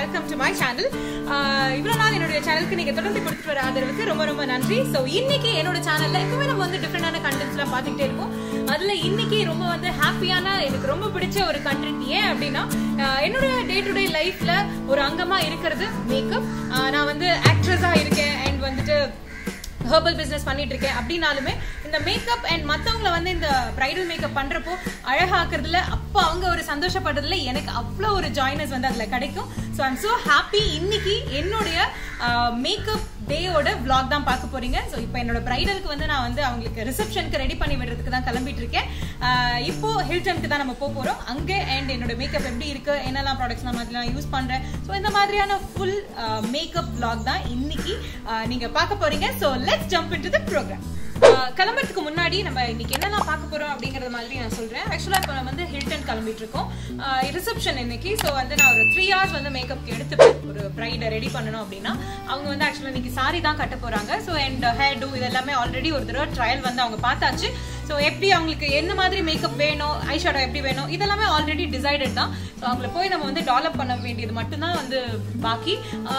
welcome to my channel. இவ்வளவு நாள் என்னோட சேனலுக்கு நீங்க தொடர்ந்து கொடுத்துட்டு வர ஆதரவுக்கு ரொம்ப ரொம்ப நன்றி. சோ இன்னைக்கு என்னோட சேனல்ல எப்பவுமே நம்ம வந்து டிஃபரெண்டான கண்டென்ட்ஸ்லாம் பார்த்துக்கிட்டே இருப்போம். அதுல இன்னைக்கு ரொம்ப வந்து ஹாப்பியான எனக்கு ரொம்ப பிடிச்ச ஒரு கண்டென்ட் ஏன் அப்படின்னா என்னோட டே டு டே லைஃப்ல ஒரு அங்கமா இருக்கிறது மேக்கப். நான் வந்து ஆக்ட்ரஸா இருக்கேன் அண்ட் வந்துட்டு ஹெர்பல் பிசினஸ் பண்ணிட்டு இருக்கேன். அப்படின்னாலுமே இந்த மேக்கப் அண்ட் மற்றவங்களை வந்து இந்த பிரைடல் மேக்கப் பண்றப்போ அழகாக்குறதுல அப்போ அவங்க ஒரு சந்தோஷப்படுறதுல எனக்கு அவ்வளோ ஒரு ஜாய்னஸ் வந்து அதில் கிடைக்கும். So I'm so happy. இன்னைக்கு என்னுடைய மேக்கப் டேயோட vlog தான் பார்க்க போறீங்க. ஸோ இப்போ என்னோட பிரைடலுக்கு வந்து நான் வந்து அவங்களுக்கு ரிசப்ஷனுக்கு ரெடி பண்ணி விடுறதுக்கு தான் கிளம்பிட்டு இருக்கேன். இப்போ ஹில்டனுக்கு தான் நம்ம போறோம். அங்கே அண்ட் என்னோட மேக்கப் எப்படி இருக்கு, என்னெல்லாம் ப்ராடக்ட்ஸ் நான் மாதிரிலாம் யூஸ் பண்றேன், ஸோ இந்த மாதிரியான ஃபுல் மேக்கப் vlog தான் இன்னைக்கு நீங்க பார்க்க போறீங்க. So let's jump into the programme. கிளம்புறதுக்கு முன்னாடி நம்ம இன்னைக்கு என்னெல்லாம் பார்க்க போறோம் அப்படிங்கறது மாதிரி நான் சொல்றேன். ஆக்சுவலா இப்போ நம்ம வந்து ஹில்டன் கிளம்பிட்டு இருக்கோம். ரிசப்ஷன் இன்னைக்கு. ஸோ வந்து நான் ஒரு 3 hours வந்து மேக்கப்க்கு எடுத்துப்பேன். ஒரு பிரைடை ரெடி பண்ணணும் அப்படின்னா அவங்க வந்து ஆக்சுவலா இன்னைக்கு சாரி தான் கட்ட போறாங்க. ஸோ அண்ட் ஹேர் டூ இதெல்லாமே ஆல்ரெடி ஒரு தடவை ட்ரையல் வந்து அவங்க பார்த்தாச்சு. ஸோ எப்படி அவங்களுக்கு என்ன மாதிரி மேக்கப் வேணும், ஐ ஷேடோ எப்படி வேணும், இதெல்லாமே ஆல்ரெடி டிசைடட் தான். ஸோ அவங்கள போய் நம்ம வந்து டெவலப் பண்ண வேண்டியது மட்டும்தான் வந்து பாக்கி.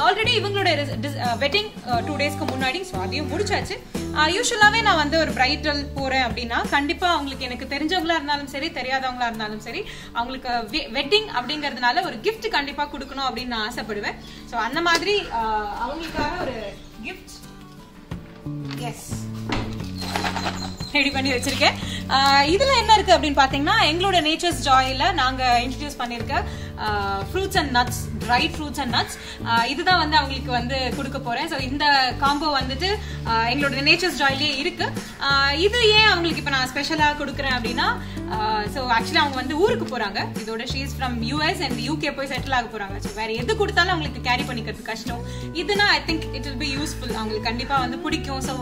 ஆல்ரெடி இவங்களோட வெட்டிங் 2 daysக்கு முன்னாடி ஸோ அதையும் முடிச்சாச்சு. யூஸ்வலாவே நான் வந்து ஒரு பிரைடல் போறேன் அப்படின்னா கண்டிப்பா அவங்களுக்கு எனக்கு தெரிஞ்சவங்களா இருந்தாலும் சரி தெரியாதவங்களா இருந்தாலும் சரி அவங்களுக்கு வெட்டிங் அப்படிங்கறதுனால ஒரு கிஃப்ட் கண்டிப்பா கொடுக்கணும் அப்படின்னு நான் ஆசைப்படுவேன். ஸோ அந்த மாதிரி அவங்களுக்காக ஒரு கிஃப்ட் எஸ் ரெடி பண்ணி வச்சிருக்கேன். இதுல என்ன இருக்கு அப்படின்னு பாத்தீங்கன்னா எங்களோட நேச்சர்ஸ் ஜாயில நாங்க இன்ட்ரடியூஸ் பண்ணிருக்க fruits and nuts, tried fruits and nuts, இதுதான் வந்து அவங்களுக்கு வந்து கொடுக்க போறேன். ஸோ இந்த காம்போ வந்துட்டு எங்களோட நேச்சர்ஸ் ஜாயிலே இருக்கு. இது ஏன் அவங்களுக்கு இப்ப நான் ஸ்பெஷலா கொடுக்குறேன் அப்படின்னா ஸோ ஆக்சுவலி அவங்க வந்து ஊருக்கு போறாங்க. இதோட she's from US and UK போய் செட்டில் ஆக போறாங்க. ஸோ வேற எது கொடுத்தாலும் அவங்களுக்கு கேரி பண்ணிக்கிறது கஷ்டம். இதுனா I think it will be useful. அவங்களுக்கு கண்டிப்பா வந்து பிடிக்கும். ஸோ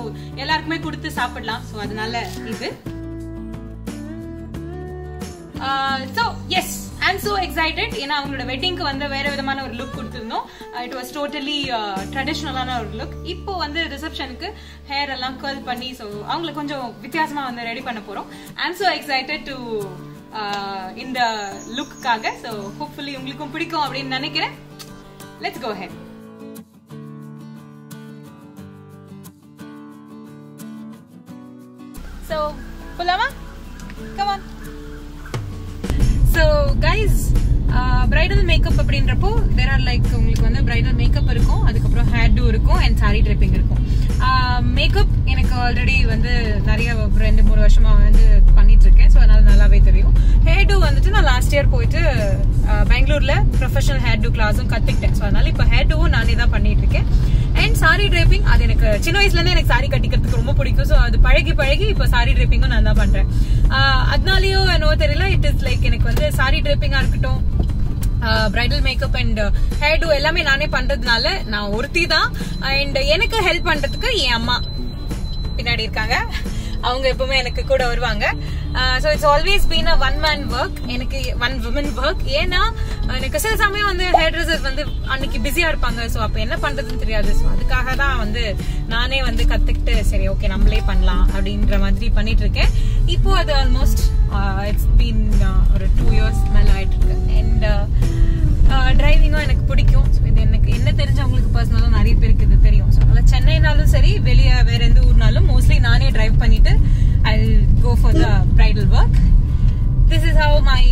எல்லாருக்குமே கொடுத்து சாப்பிடலாம். ஸோ அதனால இது so yes I'm so excited. ஏன்னா அவங்களோட வெட்டிங்க்கு வந்து வேற விதமான ஒரு லுக் கொடுத்திருந்தோம். இட் வாஸ் டோட்டலி ட்ரெடிஷ்னலான ஒரு லுக். இப்போ வந்து ரிசப்ஷனுக்கு ஹேர் எல்லாம் கர்ல் பண்ணி ஸோ அவங்களை கொஞ்சம் வித்தியாசமா வந்து ரெடி பண்ண போறோம். I'm so excited to இந்த லுக்காக. ஸோ ஹோப்ஃபுல்லி உங்களுக்கும் பிடிக்கும் அப்படின்னு நினைக்கிறேன். Let's go ahead. So போலாமா? Come on. So guys, bridal makeup அப்படின்றப்போ there are like உங்களுக்கு வந்து bridal makeup இருக்கும், அதுக்கப்புறம் hair do இருக்கும் and saree draping இருக்கும். மேக்கப் எனக்கு ஆல்ரெடி வந்து நிறைய 2-3 வருஷமா வந்து பண்ணிட்டு இருக்கேன். ஸோ அதனால நல்லாவே தெரியும். ஹேர் டூ வந்துட்டு நான் லாஸ்ட் இயர் போயிட்டு பெங்களூர்ல ப்ரொஃபஷனல் ஹேர் டூ கிளாஸும் கத்துக்கிட்டேன். ஸோ அதனால இப்போ ஹேர் டூவும் நானே தான் பண்ணிட்டு இருக்கேன். அண்ட் சாரி டிரேப்பிங் அது எனக்கு சின்ன வயசுல இருந்து எனக்கு சாரி கட்டிக்கிறதுக்கு ரொம்ப பிடிக்கும். ஸோ அது பழகி இப்போ சாரி டிரேப்பிங்கும் நான் தான் பண்றேன். அதனாலயோ என்னவோ தெரியல, இட் இஸ் லைக் எனக்கு வந்து சாரி டிரேப்பிங்கா இருக்கட்டும், bridal makeup and hair do எல்லாமே நானே பண்றதுனால நான் ஒருத்தி தான். அண்ட் எனக்கு ஹெல்ப் பண்றதுக்கு என் அம்மா பின்னாடி இருக்காங்க. அவங்க எப்பவுமே எனக்கு கூட வருவாங்க. So it's always been a one man work, எனக்கு ஒன் விமன் ஒர்க். ஏன்னா எனக்கு சில சமயம் வந்து ஹேர் ட்ரெஸ்ஸர்ஸ் வந்து அன்னைக்கு பிஸியா இருப்பாங்க. ஸோ அப்ப என்ன பண்றதுன்னு தெரியாது. ஸோ அதுக்காக தான் வந்து நானே வந்து கத்துக்கிட்டு சரி ஓகே நம்மளே பண்ணலாம் அப்படின்ற மாதிரி பண்ணிட்டு இருக்கேன். இப்போ அது ஆல்மோஸ்ட் இட்ஸ் பீன் ஒரு 2 years மேல ஆயிட்டு இருக்கு. அண்ட் டிரைவிங்கும் எனக்கு பிடிக்கும். ஸோ இது எனக்கு என்ன தெரிஞ்சவங்களுக்கு பர்சனலாக நிறைய பேருக்கு இது தெரியும். ஸோ அதனால சென்னைனாலும் சரி வெளியே வேற எந்த ஊர்னாலும் மோஸ்ட்லி நானே டிரைவ் பண்ணிட்டு I'll go for the bridal work. This is how my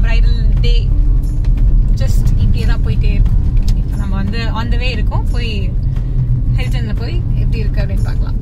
bridal day just இப்படியே தான் போயிட்டே இருக்கும். இப்போ நம்ம வந்து on the way இருக்கோம். போய் ஹில்டன்ல போய் எப்படி இருக்கு அப்படின்னு பார்க்கலாம்.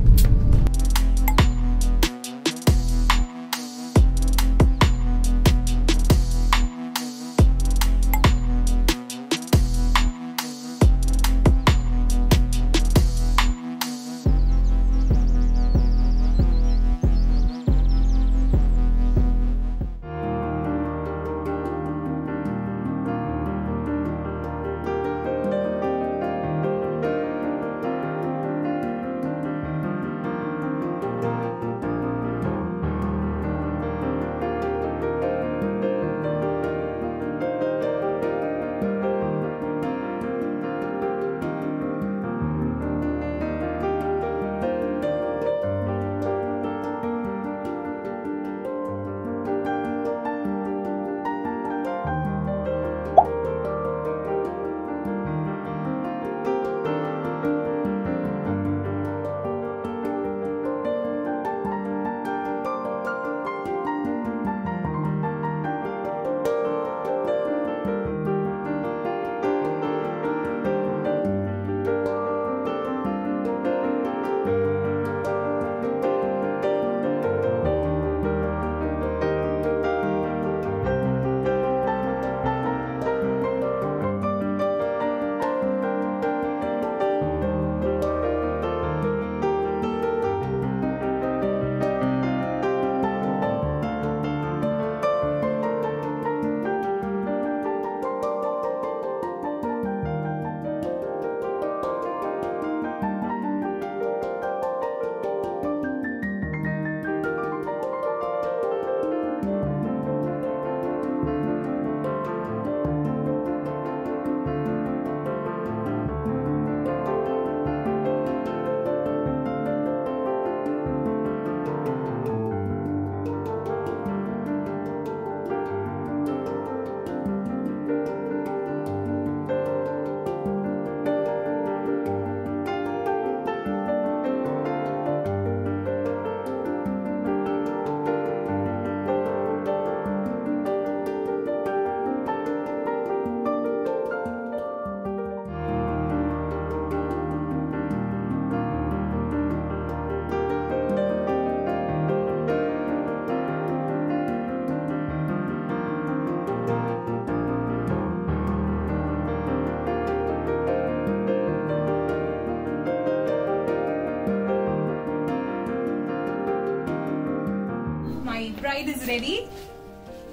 bride is ready.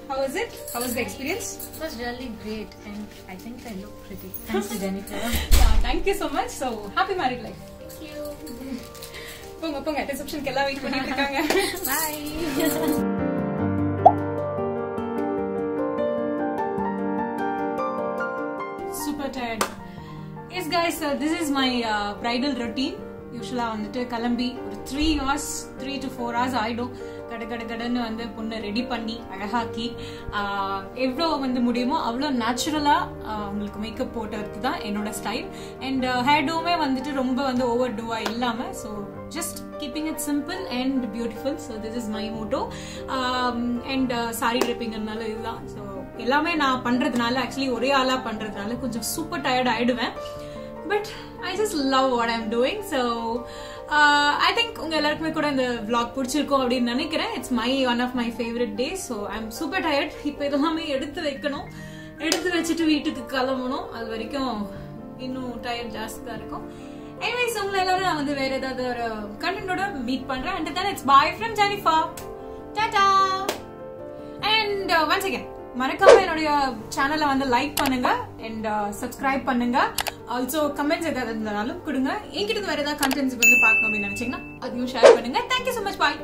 How was it? How was the experience? It was really great and I think I look pretty. Thanks to Jenifer. Yeah, thank you so much. So, happy married life. Thank you. Ponga, reception kella wait பண்ணிட்டு இருக்காங்க. Bye. Super tired. Yes guys, this is my bridal routine. Usually வந்துட்டு கிளம்பி ஒரு 3 hours 3 to 4 hours ஆயிடும். கடன்னு வந்து பொண்ணை ready பண்ணி அழகாக்கி எவ்வளோ வந்து முடியுமோ அவ்வளோ நேச்சுரலா உங்களுக்கு மேக்கப் போட்டதுக்கு தான் என்னோட ஸ்டைல். அண்ட் ஹேர் டோமே வந்துட்டு ரொம்ப வந்து ஓவர் டூவா இல்லாம so just keeping it simple and beautiful. So this is my motto. And sorry ட்ரிப்பிங்கிறதுனால இதுதான். ஸோ எல்லாமே நான் பண்றதுனால ஆக்சுவலி ஒரே ஆளா பண்றதுனால கொஞ்சம் சூப்பர் டயர்ட் ஆயிடுவேன். But I just love what I'm doing. So I think உங்க எல்லாருக்குமே கூட இந்த vlog பிடிச்சிருக்கும் அப்படின்னு நினைக்கிறேன். It's one of my favorite days. So I'm super tired. இப்போ இதெல்லாமே எடுத்து வைக்கணும். எடுத்து வச்சுட்டு வீட்டுக்கு கிளம்பணும். அது வரைக்கும் இன்னும் டயர்ட் ஜாஸ்தியா இருக்கும். Anyways உங்களை எல்லாரும் நான் வந்து வேற ஏதாவது ஒரு கண்டென்ட்டோட மீட் பண்றேன். And then it's bye from Jenifer. Tata. And once again மறக்காம என்னோட சேனலை வந்து லைக் பண்ணுங்க and subscribe பண்ணுங்க. ஆல்சோ கமெண்ட்ஸ் ஏதாவது இருந்தாலும் கொடுங்க. என்கிட்ட வேற ஏதாவது கண்டென்ட்ஸ் வந்து பார்க்கணும் அப்படின்னு நினைச்சீங்கன்னா அதையும் ஷேர் பண்ணுங்க. Thank you so much. Bye.